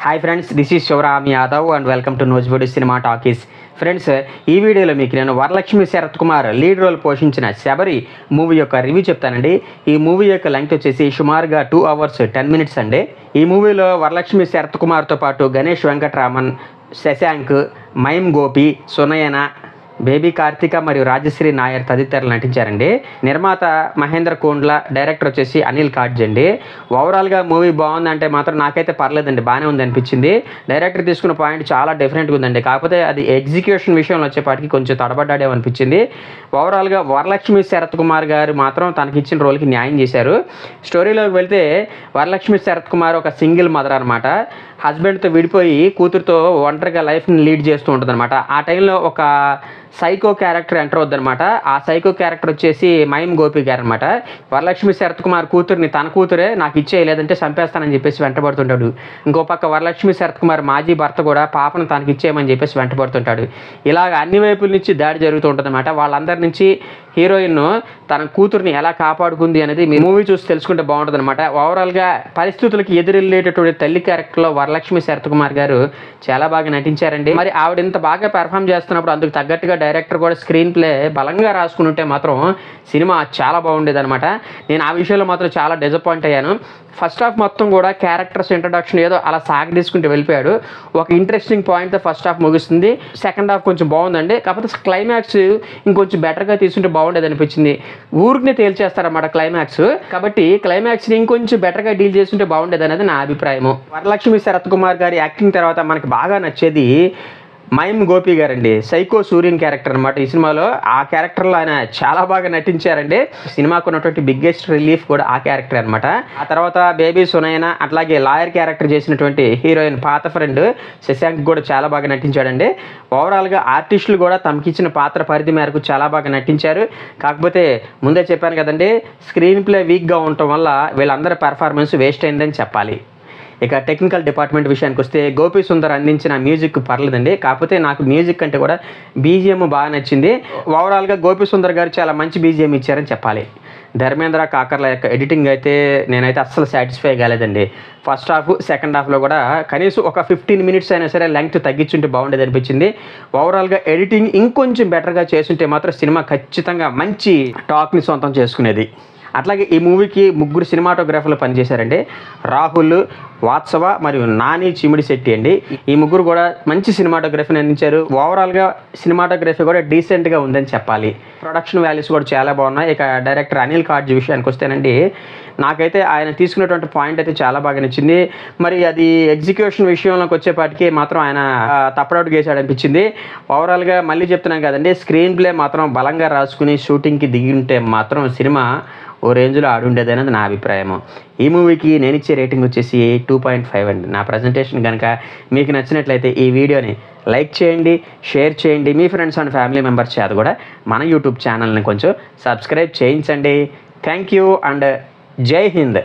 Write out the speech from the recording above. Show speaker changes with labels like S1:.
S1: Hi friends, this is Shivaram Yadav and welcome to నోజ్బడి cinema talkies. Friends, ఈ వీడియోలో మీకు నేను వరలక్ష్మి శరత్ కుమార్ లీడ్ రోల్ పోషించిన శబరి మూవీ యొక్క రివ్యూ చెప్తానండి. ఈ మూవీ యొక్క లెంగ్త్ వచ్చేసి సుమారుగా 2 hours 10 minutes అండి. ఈ మూవీలో వరలక్ష్మి శరత్ కుమార్తో పాటు గణేష్ వెంకటరామన్, శశాంక్, మైమ్ గోపి, సునయన, బేబీ కార్తిక మరియు రాజశ్రీ నాయర్ తదితరులు నటించారండి. నిర్మాత మహేంద్ర కోండ్ల, డైరెక్టర్ వచ్చేసి అనిల్ కాడ్జ్ అండి. ఓవరాల్గా మూవీ బాగుందంటే మాత్రం నాకైతే పర్లేదండి, బాగానే ఉంది అనిపించింది. డైరెక్టర్ తీసుకున్న పాయింట్ చాలా డిఫరెంట్గా ఉందండి, కాకపోతే అది ఎగ్జిక్యూషన్ విషయంలో వచ్చేపాటికి కొంచెం తడబడ్డాడేమనిపించింది. ఓవరాల్గా వరలక్ష్మి శరత్ కుమార్ గారు మాత్రం తనకి ఇచ్చిన రోల్కి న్యాయం చేశారు. స్టోరీలోకి వెళ్తే వరలక్ష్మి శరత్ కుమార్ ఒక సింగిల్ మదర్ అనమాట. హస్బెండ్తో విడిపోయి కూతురుతో ఒంటరిగా లైఫ్ని లీడ్ చేస్తూ ఉంటుంది అనమాట. ఆ టైంలో ఒక సైకో క్యారెక్టర్ ఎంటర్ అవుద్దనమాట. ఆ సైకో క్యారెక్టర్ వచ్చేసి మైమ్ గోపి గారు అనమాట. వరలక్ష్మి శరత్ కుమార్ కూతుర్ని తన కూతురే నాకు ఇచ్చే, లేదంటే చంపేస్తానని చెప్పేసి వెంటబడుతుంటాడు. ఇంకో పక్క వరలక్ష్మి శరత్ కుమార్ మాజీ భర్త కూడా పాపను తనకి ఇచ్చేయమని చెప్పేసి వెంటబడుతుంటాడు. ఇలాగ అన్ని వైపుల నుంచి దాడి జరుగుతూ ఉంటుంది అనమాట. వాళ్ళందరి నుంచి హీరోయిన్ తన కూతుర్ని ఎలా కాపాడుకుంది అనేది మీ మూవీ చూసి తెలుసుకుంటే బాగుంటుంది అనమాట. ఓవరాల్గా పరిస్థితులకి ఎదురెళ్ళేటటువంటి తల్లి క్యారెక్టర్లో వరలక్ష్మి శరత్ కుమార్ గారు చాలా బాగా నటించారండి. మరి ఆవిడ ఇంత బాగా పెర్ఫామ్ చేస్తున్నప్పుడు అందుకు తగ్గట్టుగా డైరెక్టర్ కూడా స్క్రీన్ ప్లే బలంగా రాసుకుని ఉంటే మాత్రం సినిమా చాలా బాగుండేది అనమాట. నేను ఆ విషయంలో మాత్రం చాలా డిసప్పాయింట్ అయ్యాను. ఫస్ట్ హాఫ్ మొత్తం కూడా క్యారెక్టర్స్ ఇంట్రడక్షన్ ఏదో అలా సాగదీసుకుంటూ వెళ్ళిపోయాడు. ఒక ఇంట్రెస్టింగ్ పాయింట్తో ఫస్ట్ హాఫ్ ముగుస్తుంది. సెకండ్ హాఫ్ కొంచెం బాగుందండి, కాకపోతే క్లైమాక్స్ ఇంకొంచెం బెటర్గా తీసుకుంటే బాగుండేది అనిపించింది. ఊరికనే తేల్చేస్తారన్నమాట క్లైమాక్స్, కాబట్టి క్లైమాక్స్ని ఇంకొంచెం బెటర్గా డీల్ చేస్తుంటే బాగుండేది అనేది నా అభిప్రాయము. వరలక్ష్మి శరత్ కుమార్ గారి యాక్టింగ్ తర్వాత మనకి బాగా నచ్చేది మైమ్ గోపి గారండి. సైకో సూర్యన్ క్యారెక్టర్ అనమాట ఈ సినిమాలో. ఆ క్యారెక్టర్లో ఆయన చాలా బాగా నటించారండి. సినిమాకు ఉన్నటువంటి బిగ్గెస్ట్ రిలీఫ్ కూడా ఆ క్యారెక్టర్ అనమాట. ఆ తర్వాత బేబీ సునయన, అట్లాగే లాయర్ క్యారెక్టర్ చేసినటువంటి హీరోయిన్ పాత ఫ్రెండ్ శశాంక్ కూడా చాలా బాగా నటించాడండి. ఓవరాల్గా ఆర్టిస్టులు కూడా తమకిచ్చిన పాత్ర పరిధి మేరకు చాలా బాగా నటించారు. కాకపోతే ముందే చెప్పాను కదండి, స్క్రీన్ ప్లే వీక్గా ఉండటం వల్ల వీళ్ళందరి పెర్ఫార్మెన్స్ వేస్ట్ అయిందని చెప్పాలి. ఇక టెక్నికల్ డిపార్ట్మెంట్ విషయానికి వస్తే గోపి సుందర్ అందించిన మ్యూజిక్ పర్లేదండి, కాకపోతే నాకు మ్యూజిక్ అంటే కూడా బీజిఎం బాగా నచ్చింది. ఓవరాల్గా గోపి సుందర్ గారు చాలా మంచి బీజిఎం ఇచ్చారని చెప్పాలి. ధర్మేంద్ర కాకర్ల యొక్క ఎడిటింగ్ అయితే నేనైతే అస్సలు సాటిస్ఫై కాలేదండి. ఫస్ట్ హాఫ్ సెకండ్ హాఫ్లో కూడా కనీసం ఒక 15 minutes అయినా సరే లెంగ్త్ తగ్గించుంటే బాగుండేది అనిపించింది. ఓవరాల్గా ఎడిటింగ్ ఇంకొంచెం బెటర్గా చేసుంటే మాత్రం సినిమా ఖచ్చితంగా మంచి టాక్ని సొంతం చేసుకునేది. అట్లాగే ఈ మూవీకి 3 సినిమాటోగ్రాఫర్లు పనిచేశారండి. రాహుల్, వాత్సవ మరియు నాని చిమిడిశెట్టి అండి. ఈ 3 కూడా మంచి సినిమాటోగ్రఫీని అందించారు. ఓవరాల్గా సినిమాటోగ్రఫీ కూడా డీసెంట్గా ఉందని చెప్పాలి. ప్రొడక్షన్ వాల్యూస్ కూడా చాలా బాగున్నాయి. ఇక డైరెక్టర్ అనిల్ కాడ్జ్ విషయానికి వస్తేనండి, నాకైతే ఆయన తీసుకున్నటువంటి పాయింట్ అయితే చాలా బాగా నచ్చింది. మరి అది ఎగ్జిక్యూషన్ విషయంలోకి వచ్చేపాటికి మాత్రం ఆయన తప్పడౌట్ చేశాడు అనిపించింది. ఓవరాల్గా మళ్ళీ చెప్తున్నాను కదండి, స్క్రీన్ ప్లే మాత్రం బలంగా రాసుకుని షూటింగ్కి దిగి ఉంటే మాత్రం సినిమా ఓ రేంజ్లో ఆడుండేది అనేది నా అభిప్రాయము. ఈ మూవీకి నేను ఇచ్చే రేటింగ్ వచ్చేసి 2.5 అండి. నా ప్రజెంటేషన్ కనుక మీకు నచ్చినట్లయితే ఈ వీడియోని లైక్ చేయండి, షేర్ చేయండి. మీ ఫ్రెండ్స్ అండ్ ఫ్యామిలీ మెంబర్స్ చేత కూడా మన యూట్యూబ్ ఛానల్ని కొంచెం సబ్స్క్రైబ్ చేయించండి. థ్యాంక్ యూ అండ్ జై హింద్.